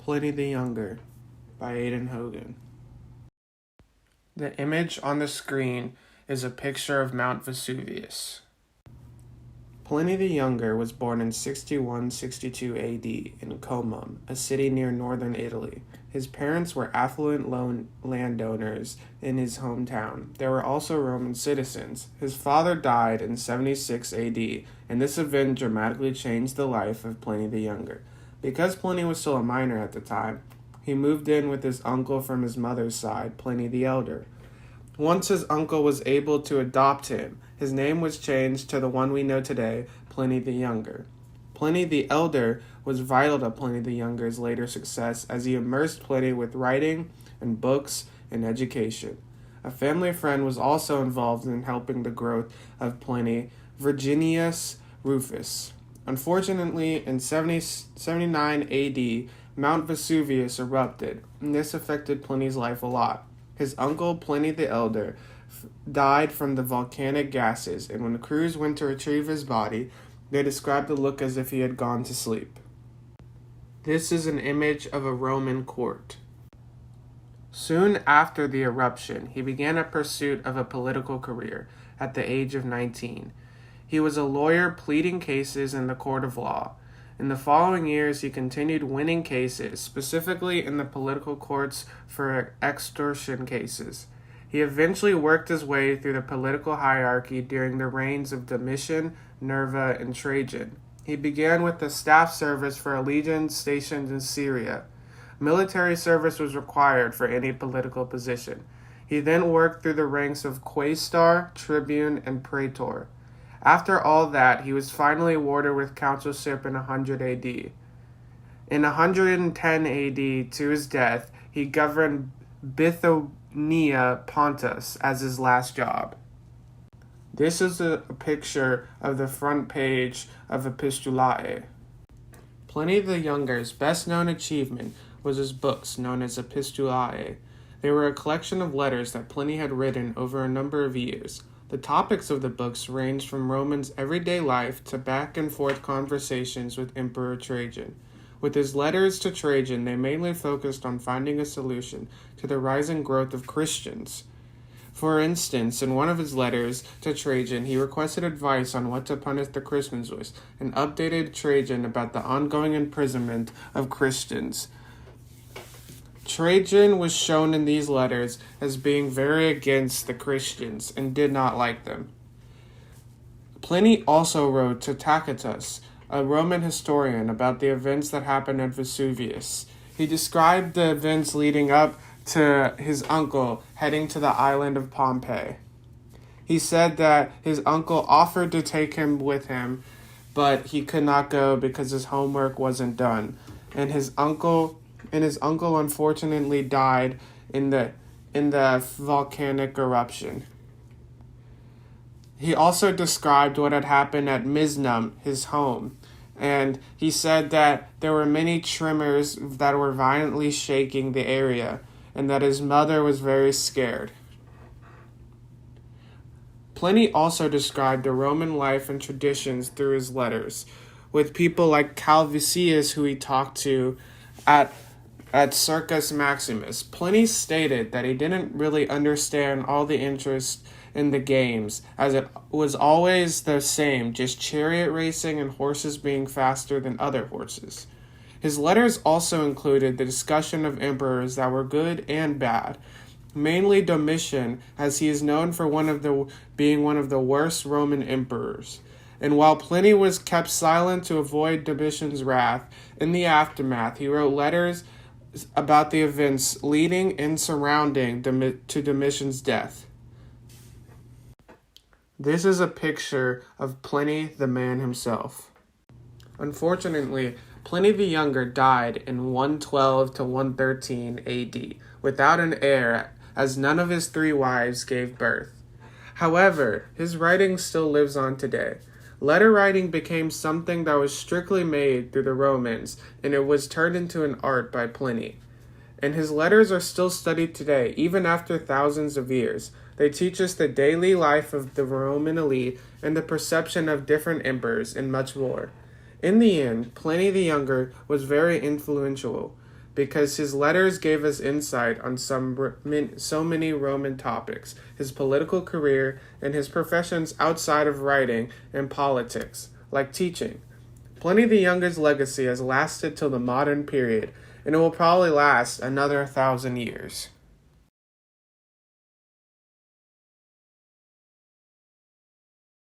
Pliny the Younger by Aidan Hogan. The image on the screen is a picture of Mount Vesuvius. Pliny the Younger was born in 61-62 AD in Comum, a city near northern Italy. His parents were affluent landowners in his hometown. They were also Roman citizens. His father died in 76 AD, and this event dramatically changed the life of Pliny the Younger. Because Pliny was still a minor at the time, he moved in with his uncle from his mother's side, Pliny the Elder. Once his uncle was able to adopt him, his name was changed to the one we know today, Pliny the Younger. Pliny the Elder was vital to Pliny the Younger's later success as he immersed Pliny with writing and books and education. A family friend was also involved in helping the growth of Pliny, Virginius Rufus. Unfortunately, in 79 AD, Mount Vesuvius erupted, and this affected Pliny's life a lot. His uncle, Pliny the Elder, died from the volcanic gases, and when the crews went to retrieve his body, they described the look as if he had gone to sleep. This is an image of a Roman court. Soon after the eruption, he began a pursuit of a political career at the age of 19. He was a lawyer pleading cases in the court of law. In the following years, he continued winning cases, specifically in the political courts for extortion cases. He eventually worked his way through the political hierarchy during the reigns of Domitian, Nerva, and Trajan. He began with the staff service for a legion stationed in Syria. Military service was required for any political position. He then worked through the ranks of quaestor, tribune, and praetor. After all that, he was finally awarded with consulship in 100 AD. In 110 AD, to his death, he governed Bithynia Pontus as his last job. This is a picture of the front page of Epistulae. Pliny the Younger's best-known achievement was his books, known as Epistulae. They were a collection of letters that Pliny had written over a number of years. The topics of the books ranged from Romans' everyday life to back-and-forth conversations with Emperor Trajan. With his letters to Trajan, they mainly focused on finding a solution to the rising growth of Christians. For instance, in one of his letters to Trajan, he requested advice on what to punish the Christians with, and updated Trajan about the ongoing imprisonment of Christians. Trajan was shown in these letters as being very against the Christians and did not like them. Pliny also wrote to Tacitus, a Roman historian, about the events that happened at Vesuvius. He described the events leading up to his uncle heading to the island of Pompeii. He said that his uncle offered to take him with him, but he could not go because his homework wasn't done, and his uncle unfortunately died in the volcanic eruption. He also described what had happened at Misnum, his home, and he said that there were many tremors that were violently shaking the area, and that his mother was very scared. Pliny also described the Roman life and traditions through his letters, with people like Calvisius, who he talked to at Circus Maximus. Pliny stated that he didn't really understand all the interest in the games, as it was always the same, just chariot racing and horses being faster than other horses. His letters also included the discussion of emperors that were good and bad, mainly Domitian, as he is known for being one of the worst Roman emperors. And while Pliny was kept silent to avoid Domitian's wrath, in the aftermath he wrote letters about the events leading and surrounding to Domitian's death. This is a picture of Pliny the man himself. Unfortunately, Pliny the Younger died in 112 to 113 AD without an heir, as none of his 3 wives gave birth. However, his writing still lives on today. Letter writing became something that was strictly made through the Romans, and it was turned into an art by Pliny. And his letters are still studied today, even after thousands of years. They teach us the daily life of the Roman elite and the perception of different emperors and much more. In the end, Pliny the Younger was very influential. because his letters gave us insight on so many Roman topics, his political career, and his professions outside of writing and politics, like teaching. Pliny the Younger's legacy has lasted till the modern period, and it will probably last another 1,000 years.